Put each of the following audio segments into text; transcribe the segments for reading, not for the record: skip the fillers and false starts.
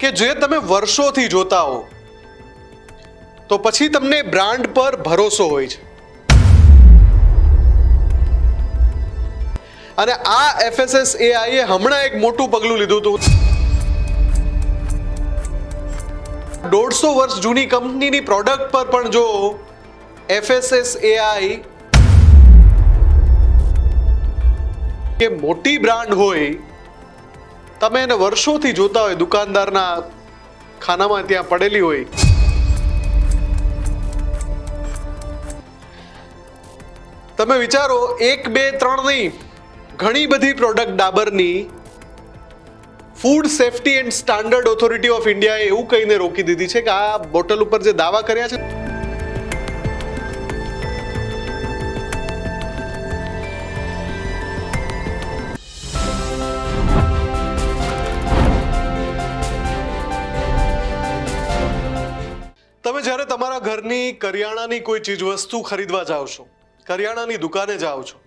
કે જે તમે વર્ષોથી જોતા હો તો પછી તમને બ્રાન્ડ પર ભરોસો હોય છે. અને આ FSSAI એ હમણાં એક મોટું પગલું લીધું હતું. 150 વર્ષ જૂની કંપનીની પ્રોડક્ટ પર પણ જો FSSAI કે મોટી બ્રાન્ડ હોય, તમે એને વર્ષોથી જોતા હોય, દુકાનદારના ખાનામાં ત્યાં પડેલી હોય, તમે વિચારો 1, 2, 3 નહીં, ઘણી બધી પ્રોડક્ટ ડાબરની food safety and standard authority of ઇન્ડિયાએ એવું કહીને રોકી દીધી છે કે આ બોટલ ઉપર જે દાવા કર્યા છે તમે જ્યારે તમારા ઘરની કરિયાણાની કોઈ ચીજ વસ્તુ ખરીદવા જાઓ છો, કરિયાણાની દુકાને જાઓ છો,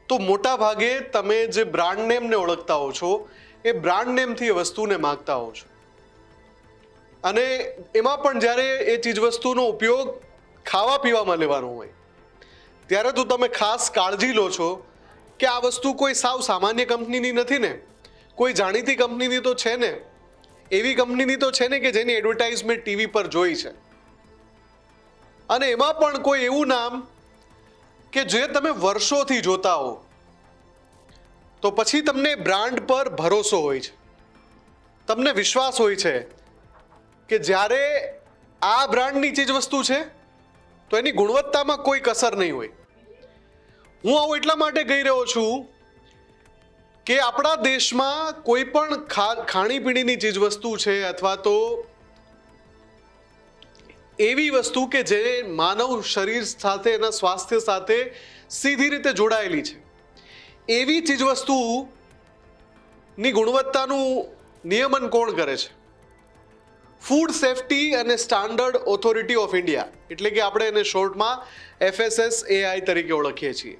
તો મોટા ભાગે તમે જે બ્રાન્ડ નેમને ઓળખતા હો છો એ બ્રાન્ડ નેમથી એ વસ્તુને માગતા હો છો. અને એમાં પણ જ્યારે એ ચીજ વસ્તુનો ઉપયોગ ખાવા પીવામાં લેવાનો હોય ત્યારે તો તમે ખાસ કાળજી લો છો કે આ વસ્તુ કોઈ સાવ સામાન્ય કંપનીની નથી ને, કોઈ જાણીતી કંપનીની તો છે ને, એવી કંપનીની તો છે ને કે જેની એડવર્ટાઇઝમેન્ટ ટીવી પર જોઈ છે, અને એમાં પણ કોઈ એવું નામ કે જે તમે વર્ષોથી જોતા હો તો પછી તમને બ્રાન્ડ પર ભરોસો હોય છે, તમને વિશ્વાસ હોય છે કે જ્યારે આ બ્રાન્ડની ચીજ વસ્તુ છે તો એની ગુણવત્તામાં કોઈ કસર નહીં હોય. હું આવું એટલા માટે કહી રહ્યો છું કે આપણા દેશમાં કોઈ પણ ખાણીપીણીની ચીજ વસ્તુ છે અથવા તો એવી વસ્તુ કે જે માનવ શરીર સાથે, એના સ્વાસ્થ્ય સાથે સીધી રીતે જોડાયેલી છે, એવી ચીજ વસ્તુની ગુણવત્તાનું નિયમન કોણ કરે છે? ફૂડ સેફ્ટી અને સ્ટાન્ડર્ડ ઓથોરિટી ઓફ ઇન્ડિયા, એટલે કે આપણે એને શોર્ટમાં FSSAI તરીકે ઓળખીએ છીએ.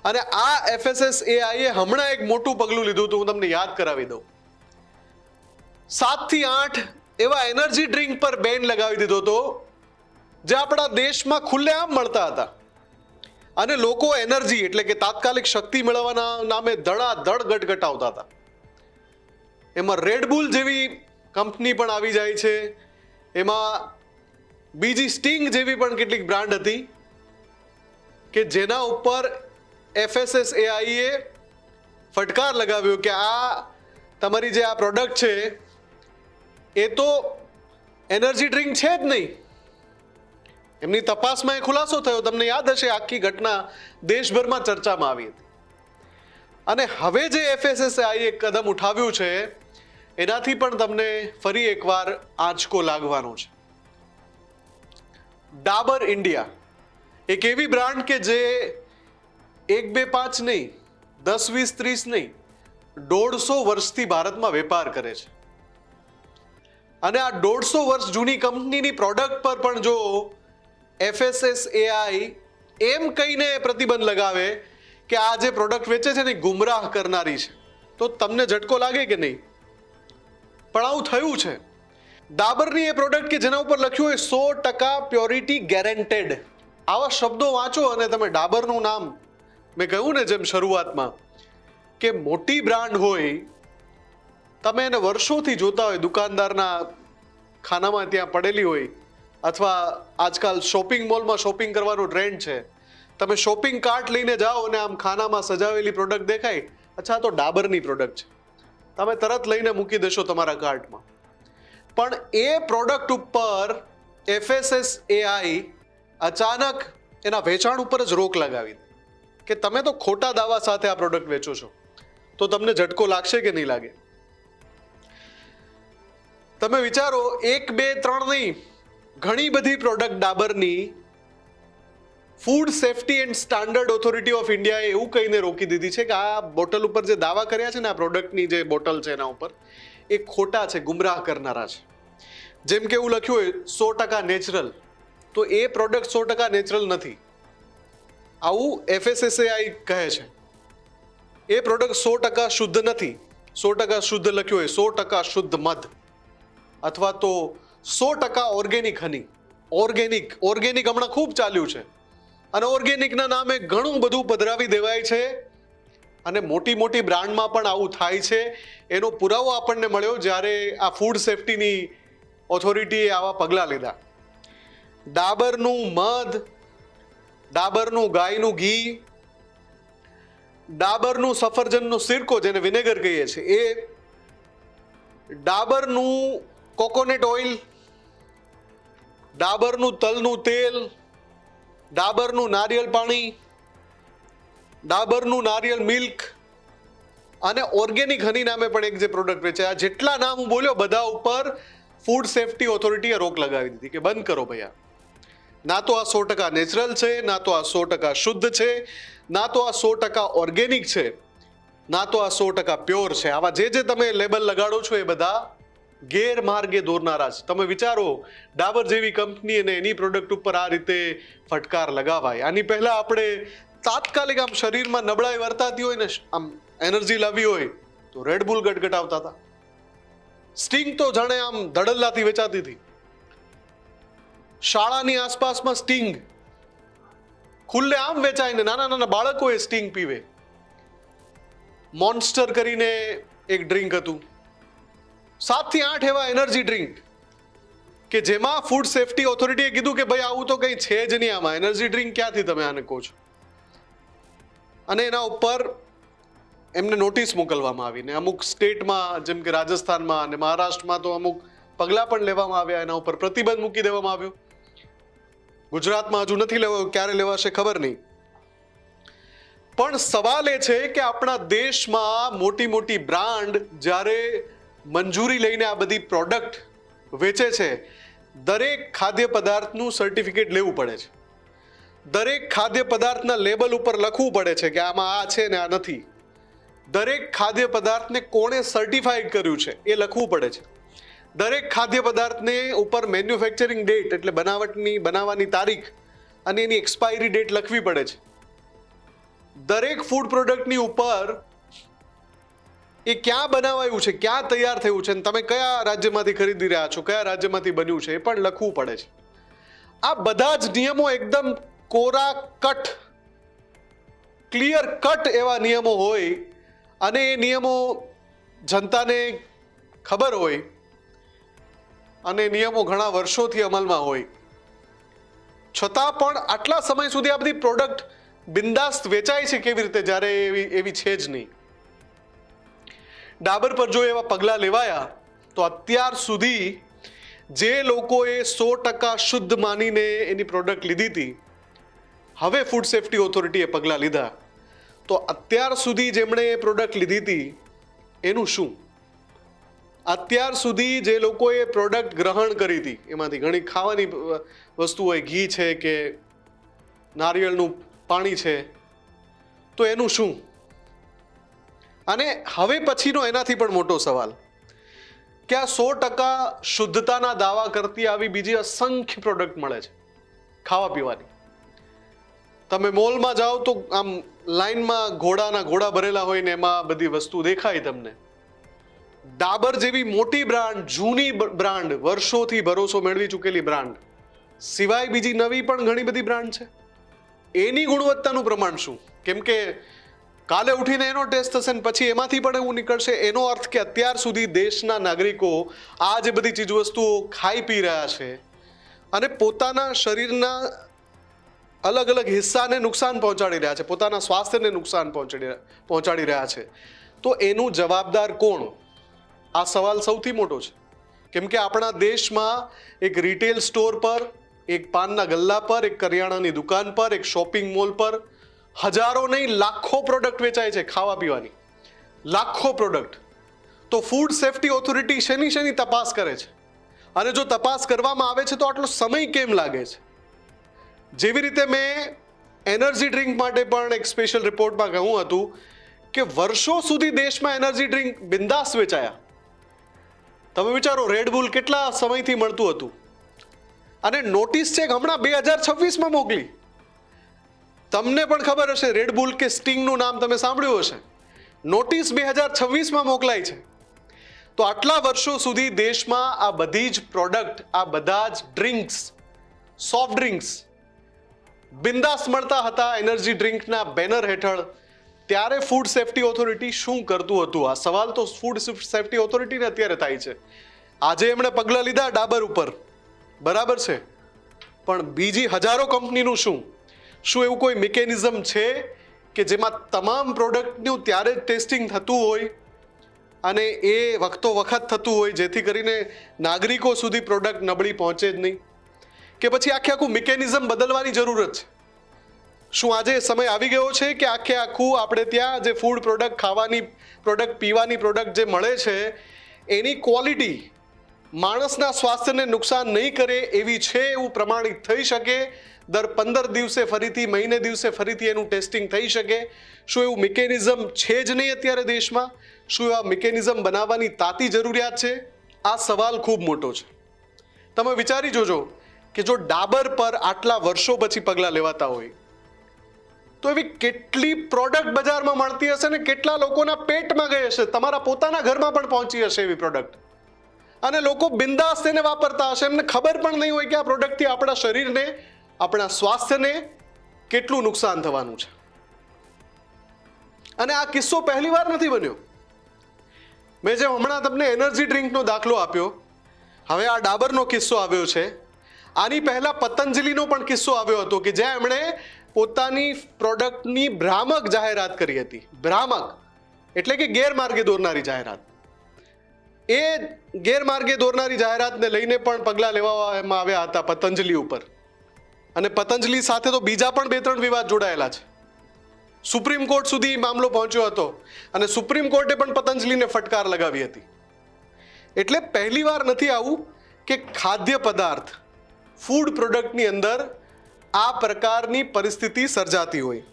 અને આ FSSAI એ હમણાં એક મોટું પગલું લીધું હતું, હું તમને યાદ કરાવી દઉં. 7 થી 8 એવા એનર્જી ડ્રિંક પર બેન લગાવી દીધો હતો જે આપણા દેશમાં ખુલ્લેઆમ મળતા હતા, અને લોકો એનર્જી એટલે કે તાત્કાલિક શક્તિ મેળવવાના નામે ધડાધડ ગટગટાવતા હતા. એમાં રેડબુલ જેવી કંપની પણ આવી જાય છે, એમાં બીજી સ્ટિંગ જેવી પણ કેટલીક બ્રાન્ડ હતી કે જેના ઉપર FSSAI એ ફટકાર લગાવ્યો કે આ તમારી જે આ પ્રોડક્ટ છે એ તો એનર્જી ડ્રિંક છે જ નહીં. એમની તપાસમાં એ ખુલાસો થયો, તમને યાદ હશે, આખી ઘટના દેશભરમાં ચર્ચામાં આવી હતી. અને હવે જે FSSAI એ કદમ ઉઠાવ્યું છે એનાથી પણ તમને ફરી એકવાર આંચકો લાગવાનો છે. ડાબર ઇન્ડિયા એક એવી બ્રાન્ડ કે જે 1, 2, 5 નહીં, 10, 20, 30 નહીં, 150 વર્ષથી ભારતમાં વેપાર કરે છે. અને આ 150 વર્ષ જૂની કંપનીની પ્રોડક્ટ પર પણ જો FSSAI એમ કહીને પ્રતિબંધ લગાવે કે આ જે પ્રોડક્ટ વેચે છે ને ગુમરાહ કરનારી છે, તો તમને ઝટકો લાગે કે નહીં? પણ આવું થયું છે. ડાબરની એ પ્રોડક્ટ કે જેના ઉપર લખ્યું હોય 100% પ્યોરિટી ગેરંટેડ, આવા શબ્દો વાંચો અને તમે ડાબરનું નામ, મેં કહ્યું ને જેમ શરૂઆતમાં કે મોટી બ્રાન્ડ હોય, તમે એને વર્ષોથી જોતા હોય, દુકાનદારના ખાનામાં ત્યાં પડેલી હોય, અથવા આજકાલ શોપિંગ મોલમાં શોપિંગ કરવાનો ટ્રેન્ડ છે, તમે શોપિંગ કાર્ટ લઈને જાઓ અને આમ ખાનામાં સજાવેલી પ્રોડક્ટ દેખાય, અચ્છા તો ડાબરની પ્રોડક્ટ છે, તમે તરત લઈને મૂકી દેશો તમારા કાર્ટમાં. પણ એ પ્રોડક્ટ ઉપર FSSAI અચાનક એના વેચાણ ઉપર જ રોક લગાવી કે તમે તો ખોટા દાવા સાથે આ પ્રોડક્ટ વેચો છો, તો તમને ઝટકો લાગશે કે નહીં લાગે? તમે વિચારો 1, 2, 3 નહીં, ઘણી બધી પ્રોડક્ટ ડાબરની food safety and standard authority of ઇન્ડિયાએ એવું કહીને રોકી દીધી છે કે આ બોટલ ઉપર જે દાવા કર્યા છે ને, આ પ્રોડક્ટની જે બોટલ છે એના ઉપર, એ ખોટા છે, ગુમરાહ કરનારા છે. જેમ કે એવું લખ્યું હોય 100% નેચરલ, તો એ પ્રોડક્ટ 100% નેચરલ નથી, આવું FSSAI કહે છે. એ પ્રોડક્ટ 100% શુદ્ધ નથી, 100% શુદ્ધ લખ્યું હોય, 100% શુદ્ધ મધ, અથવા તો 100% ઓર્ગેનિક હની. ઓર્ગેનિક હમણાં ખૂબ ચાલ્યું છે અને ઓર્ગેનિકના નામે ઘણું બધું પધરાવી દેવાય છે અને મોટી મોટી બ્રાન્ડમાં પણ આવું થાય છે. એનો પુરાવો આપણને મળ્યો જ્યારે આ ફૂડ સેફ્ટીની ઓથોરિટીએ આવા પગલાં લીધા. ડાબરનું મધ, ડાબરનું ગાયનું ઘી, ડાબરનું સફરજનનો સિરકો જેને વિનેગર કહીએ છીએ એ, ડાબરનું કોકોનટ ઓઇલ, ડાબરનું તલનું તેલ, ડાબરનું નારિયેળ પાણી, ડાબરનું નારિયેળ મિલ્ક અને ઓર્ગેનિક હની નામે પણ એક જે પ્રોડક્ટ વેચે, આ જેટલા નામ હું બોલ્યો બધા ઉપર ફૂડ સેફ્ટી ઓથોરિટીએ રોક લગાવી દીધી કે બંધ કરો ભૈયા. ના તો આ 100% નેચરલ છે, ના તો આ 100% શુદ્ધ છે, ના તો આ 100% ઓર્ગેનિક છે, ના તો આ 100% પ્યોર છે. આવા જે તમે લેબલ લગાડો છો એ બધા ગેરમાર્ગે દોરનારા છે. તમે વિચારો ડાબર જેવી કંપની અને એની પ્રોડક્ટ ઉપર આ રીતે ફટકાર લગાવાય. આની પહેલા આપણે તાત્કાલિક આમ શરીરમાં નબળાઈ વર્તાતી હોય ને, આમ એનર્જી લાવી હોય તો રેડબુલ ગટગટાવતા હતા. સ્ટિંગ તો જાણે આમ ધડલ્લાથી વેચાતી હતી. શાળાની આસપાસમાં સ્ટિંગ ખુલ્લે આમ વેચાય ને નાના નાના બાળકો એ સ્ટિંગ પીવે. મોન્સ્ટર કરીને એક ડ્રિંક હતું, 7 થી 8 એવા એનર્જી ડ્રિંક કે જેમાં ફૂડ સેફ્ટી ઓથોરિટીએ કીધું કે ભાઈ આવું તો કંઈ છે જ નહીં, આમાં એનર્જી ડ્રિંક ક્યાંથી તમે આને કહો છો. અને એના ઉપર એમને નોટિસ મોકલવામાં આવી ને અમુક સ્ટેટમાં જેમ કે રાજસ્થાનમાં અને મહારાષ્ટ્રમાં તો અમુક પગલાં પણ લેવામાં આવ્યા, એના ઉપર પ્રતિબંધ મૂકી દેવામાં આવ્યો. ગુજરાતમાં હજુ નથી લેવાયો, ક્યારે લેવાશે ખબર નહીં. પણ સવાલ એ છે કે આપણા દેશમાં મોટી મોટી બ્રાન્ડ જ્યારે મંજૂરી લઈને આ બધી પ્રોડક્ટ વેચે છે, દરેક ખાદ્ય પદાર્થનું સર્ટિફિકેટ લેવું પડે છે. દરેક ખાદ્ય પદાર્થના લેબલ ઉપર લખવું પડે છે કે આમાં આ છે ને આ નથી. દરેક ખાદ્ય પદાર્થને કોણે સર્ટિફાઈડ કર્યું છે એ લખવું પડે છે. દરેક ખાદ્ય પદાર્થને ઉપર મેન્યુફેક્ચરિંગ ડેટ એટલે બનાવવાની તારીખ અને એની એક્સપાયરી ડેટ લખવી પડે છે. દરેક ફૂડ પ્રોડક્ટની ઉપર એ ક્યાં બનાવાયું છે, ક્યાં તૈયાર થયું છે, તમે કયા રાજ્યમાંથી ખરીદી રહ્યા છો, કયા રાજ્યમાંથી બન્યું છે એ પણ લખવું પડે છે. આ બધા જ નિયમો એકદમ કોરા કટ, ક્લિયર કટ એવા નિયમો હોય અને એ નિયમો જનતાને ખબર હોય અને નિયમો ઘણા વર્ષોથી અમલમાં હોય, છતાં પણ આટલા સમય સુધી આ બધી પ્રોડક્ટ બિંદાસ્ત વેચાય છે કેવી રીતે, જ્યારે એવી છે જ નહીં. ડાબર પર જો એવા પગલાં લેવાયા તો અત્યાર સુધી જે લોકોએ 100% શુદ્ધ માનીને એની પ્રોડક્ટ લીધી હતી, હવે ફૂડ સેફ્ટી ઓથોરિટીએ પગલાં લીધા તો અત્યાર સુધી જેમણે એ પ્રોડક્ટ લીધી હતી એનું શું? અત્યાર સુધી જે લોકોએ પ્રોડક્ટ ગ્રહણ કરી હતી એમાંથી ઘણી ખાવાની વસ્તુ હોય, ઘી છે કે નારિયેળનું પાણી છે, તો એનું શું? અને હવે પછીનો એનાથી પણ મોટો સવાલ કે આ 100% શુદ્ધતાના દાવા કરતી આવી બીજી અસંખ્ય પ્રોડક્ટ મળે છે ખાવા પીવાની. તમે મોલમાં જાઓ તો આમ લાઈનમાં ઘોડા ભરેલા હોય ને એમાં બધી વસ્તુ દેખાય તમને. ડાબર જેવી મોટી બ્રાન્ડ, જૂની બ્રાન્ડ, વર્ષોથી ભરોસો મેળવી ચૂકેલી બ્રાન્ડ સિવાય બીજી નવી પણ ઘણી બધી બ્રાન્ડ છે. એની ગુણવત્તાનું પ્રમાણ શું? કેમ કે કાલે ઉઠીને એનો ટેસ્ટ થશે ને પછી એમાંથી પણ એવું નીકળશે. એનો અર્થ કે અત્યાર સુધી દેશના નાગરિકો આ જે બધી ચીજવસ્તુઓ ખાઈ પી રહ્યા છે અને પોતાના શરીરના અલગ અલગ હિસ્સાને નુકસાન પહોંચાડી રહ્યા છે, પોતાના સ્વાસ્થ્યને નુકસાન પહોંચાડી રહ્યા છે, તો એનું જવાબદાર કોણ? આ સવાલ સૌથી મોટો છે. કેમ કે આપણા દેશમાં એક રિટેલ સ્ટોર પર, એક પાનના ગલ્લા પર, એક કરિયાણાની દુકાન પર, એક શોપિંગ મોલ પર હજારો નહીં લાખો પ્રોડક્ટ વેચાય છે ખાવા પીવાની, લાખો પ્રોડક્ટ. તો ફૂડ સેફ્ટી ઓથોરિટી શેની તપાસ કરે છે? અને જો તપાસ કરવામાં આવે છે તો આટલો સમય કેમ લાગે છે? જેવી રીતે મેં એનર્જી ડ્રિંક માટે પણ એક સ્પેશિયલ રિપોર્ટમાં કહ્યું હતું કે વર્ષો સુધી દેશમાં એનર્જી ડ્રિંક બિંદાસ વેચાયા. તમે વિચારો રેડબુલ કેટલા સમયથી મળતું હતું અને નોટિસ ચેક હમણાં 2026માં મોકલી. તમને પણ ખબર હશે, રેડબુલ કે સ્ટિંગનું નામ તમે સાંભળ્યું હશે. નોટિસ 2026માં મોકલાય છે. તો આટલા વર્ષો સુધી દેશમાં આ બધી જ પ્રોડક્ટ, આ બધા જ ડ્રિંક્સ, સોફ્ટ ડ્રિંક્સ બિંદાસ મળતા હતા એનર્જી ડ્રિંકના બેનર હેઠળ. ત્યારે ફૂડ સેફ્ટી ઓથોરિટી શું કરતું હતું? આ સવાલ તો ફૂડ સેફ્ટી ઓથોરિટીને અત્યારે થાય છે. આજે એમણે પગલાં લીધા ડાબર ઉપર, બરાબર છે, પણ બીજી હજારો કંપનીનું શું એવું કોઈ મિકેનિઝમ છે કે જેમાં તમામ પ્રોડક્ટનું ત્યારે જ ટેસ્ટિંગ થતું હોય અને એ વખતો વખત થતું હોય જેથી કરીને નાગરિકો સુધી પ્રોડક્ટ નબળી પહોંચે જ નહીં? કે પછી આખું મિકેનિઝમ બદલવાની જરૂરત છે? શું આજે સમય આવી ગયો છે કે આખું આપણે ત્યાં જે ફૂડ પ્રોડક્ટ, ખાવાની પ્રોડક્ટ, પીવાની પ્રોડક્ટ જે મળે છે એની ક્વોલિટી માણસના સ્વાસ્થ્યને નુકસાન નહીં કરે એવી છે એવું પ્રમાણિત થઈ શકે? દર 15 દિવસે ફરીથી, મહિને દિવસે ફરીથી એનું ટેસ્ટિંગ થઈ શકે? શું એવું મિકેનિઝમ છે જ નહીં અત્યારે દેશમાં? શું આ મિકેનિઝમ બનાવવાની તાતી જરૂરિયાત છે? આ સવાલ ખૂબ મોટો છે. તમે વિચારી જોજો કે જો ડાબર પર આટલા વર્ષો પછી પગલાં લેવાતા હોય તો એવી કેટલી પ્રોડક્ટ બજારમાં મળતી હશે ને કેટલા લોકોના પેટમાં ગઈ હશે, તમારા પોતાના ઘરમાં પણ પહોંચી હશે એવી પ્રોડક્ટ, અને લોકો બિંદાસ તેને વાપરતા હશે. એમને ખબર પણ નહીં હોય કે આ પ્રોડક્ટથી આપણા શરીરને, આપણા સ્વાસ્થ્યને કેટલું નુકસાન થવાનું છે. અને આ કિસ્સો પહેલી વાર નથી બન્યો. મેં જે હમણાં તમને એનર્જી ડ્રિંકનો દાખલો આપ્યો, હવે આ ડાબરનો કિસ્સો આવ્યો છે. આની પહેલા પતંજલિનો પણ કિસ્સો આવ્યો હતો કે જ્યાં એમણે પોતાની પ્રોડક્ટની ભ્રામક જાહેરાત કરી હતી. ભ્રામક એટલે કે ગેરમાર્ગે દોરનારી જાહેરાત. એ ગેરમાર્ગે દોરનારી જાહેરાતને લઈને પણ પગલાં લેવામાં આવ્યા હતા પતંજલિ ઉપર. અને પતંજલિ સાથે તો બીજા પણ 2-3 વિવાદ જોડાયેલા છે. સુપ્રીમ કોર્ટ સુધી મામલો પહોંચ્યો હતો અને સુપ્રીમ કોર્ટે પણ પતંજલિને ફટકાર લગાવી હતી. એટલે પહેલી વાર નથી આવું કે ખાદ્ય પદાર્થ, ફૂડ પ્રોડક્ટની અંદર આ પ્રકારની પરિસ્થિતિ સર્જાતી હોય.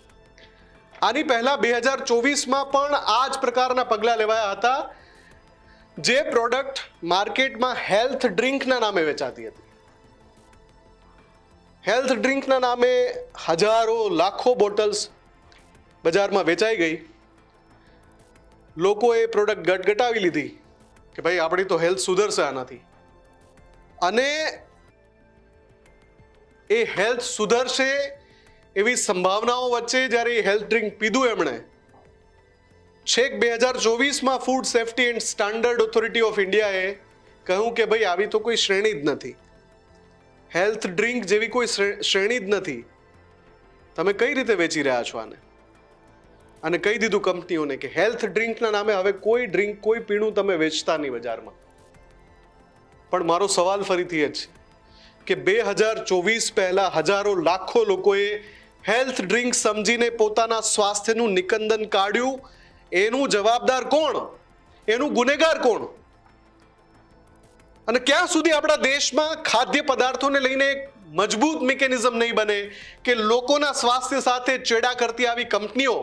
આની પહેલા 2024માં પણ આ જ પ્રકારના પગલાં લેવાયા હતા. જે પ્રોડક્ટ માર્કેટમાં હેલ્થ ડ્રિંકના નામે વેચાતી હતી. હેલ્થ ડ્રિંકના નામે હજારો, લાખો બોટલ્સ બજારમાં વેચાઈ ગઈ. લોકોએ પ્રોડક્ટ ગટગટાવી લીધી કે ભાઈ આપણી તો હેલ્થ સુધરશે આનાથી, અને એ હેલ્થ સુધરશે એવી સંભાવનાઓ વચ્ચે જ્યારે એ હેલ્થ ડ્રિંક પીધું એમણે, છેક 2024માં food safety and standard authority of ઇન્ડિયાએ કહ્યું કે ભાઈ આવી તો કોઈ શ્રેણી જ નથી, હેલ્થ ડ્રિંક જેવી કોઈ શ્રેણી જ નથી, તમે કઈ રીતે વેચી રહ્યા છો આને? અને કહી દીધું કંપનીઓને કે હેલ્થ ડ્રિંકના નામે હવે કોઈ ડ્રિંક, કોઈ પીણું તમે વેચતા નહીં બજારમાં. પણ મારો સવાલ ફરીથી એ જ છે કે 2024 પહેલા હજારો, લાખો લોકોએ હેલ્થ ડ્રિંક સમજીને પોતાના સ્વાસ્થ્યનું નિકંદન કાઢ્યું. એનું જવાબદાર કોણ? એનું ગુનેગાર કોણ? અને ક્યાં સુધી આપણા દેશમાં ખાદ્ય પદાર્થોને લઈને એક મજબૂત મિકેનિઝમ નહીં બને કે લોકોના સ્વાસ્થ્ય સાથે ચેડા કરતી આવી કંપનીઓ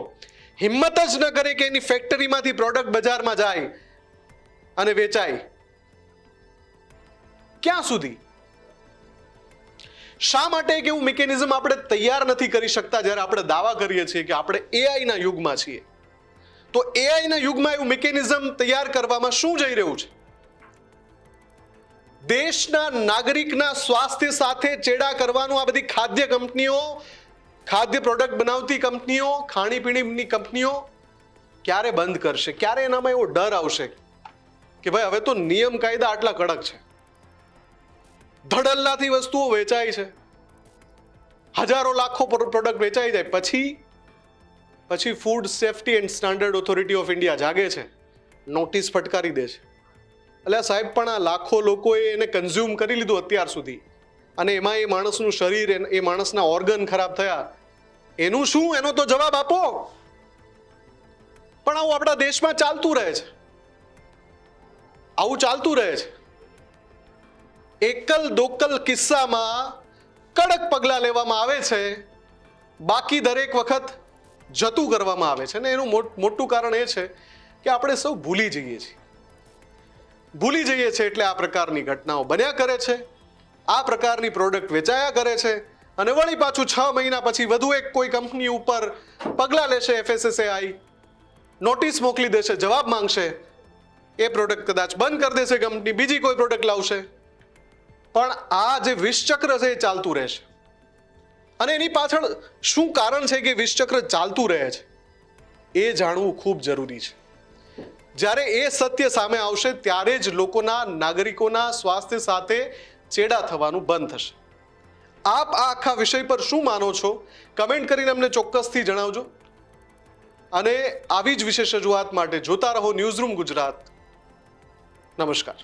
હિંમત જ ન કરે કે એની ફેક્ટરીમાંથી પ્રોડક્ટ બજારમાં જાય અને વેચાય? ક્યાં સુધી? શા માટે એક એવું મિકેનિઝમ આપણે તૈયાર નથી કરી શકતા જ્યારે આપણે દાવા કરીએ છીએ કે આપણે એઆઈના યુગમાં છીએ? તો એઆઈના યુગમાં એવું મિકેનિઝમ તૈયાર કરવામાં શું જઈ રહ્યું છે? દેશના નાગરિકના સ્વાસ્થ્ય સાથે ચેડા કરવાનું આ બધી ખાદ્ય કંપનીઓ, ખાદ્ય પ્રોડક્ટ બનાવતી કંપનીઓ, ખાણીપીણીની કંપનીઓ ક્યારે બંધ કરશે? ક્યારે એનામાં એવો ડર આવશે કે ભાઈ હવે તો નિયમ કાયદા આટલા કડક છે, ધડલ્લાથી વસ્તુઓ વેચાય છે, હજારો, લાખો પ્રોડક્ટ વેચાઈ જાય, પછી food safety and standard authority of India જાગે છે, નોટિસ ફટકારી દે છે. એટલે સાહેબ, પણ આ લાખો લોકોએ એને કન્ઝ્યુમ કરી લીધું અત્યાર સુધી, અને એમાં એ માણસનું શરીર, એ માણસના ઓર્ગન ખરાબ થયા, એનું શું? એનો તો જવાબ આપો. પણ આવું આપણા દેશમાં ચાલતું રહે છે, આવું ચાલતું રહે છે. એકલ દોકલ કિસ્સામાં કડક પગલાં લેવામાં આવે છે, બાકી દરેક વખત જતું કરવામાં આવે છે. ને એનું મોટું કારણ એ છે કે આપણે સૌ ભૂલી જઈએ છીએ એટલે આ પ્રકારની ઘટનાઓ બન્યા કરે છે, આ પ્રકારની પ્રોડક્ટ વેચાયા કરે છે, અને વળી પાછું 6 મહિના પછી વધુ એક કોઈ કંપની ઉપર પગલાં લેશે FSSAI, નોટિસ મોકલી દેશે, જવાબ માંગશે, એ પ્રોડક્ટ કદાચ બંધ કરી દેશે કંપની, બીજી કોઈ પ્રોડક્ટ લાવશે, પણ આ જે વિષચક્ર છે એ ચાલતું રહેશે. અને એની પાછળ શું કારણ છે કે વિષચક્ર ચાલતું રહે છે એ જાણવું ખૂબ જરૂરી છે. જ્યારે એ સત્ય સામે આવશે ત્યારે જ લોકોના, નાગરિકોના સ્વાસ્થ્ય સાથે ચેડા થવાનું બંધ થશે. આપ આ આખા વિષય પર શું માનો છો? કમેન્ટ કરીને અમને ચોક્કસથી જણાવજો. અને આવી જ વિશેષ રજૂઆત માટે જોતા રહો ન્યૂઝરૂમ ગુજરાત. નમસ્કાર.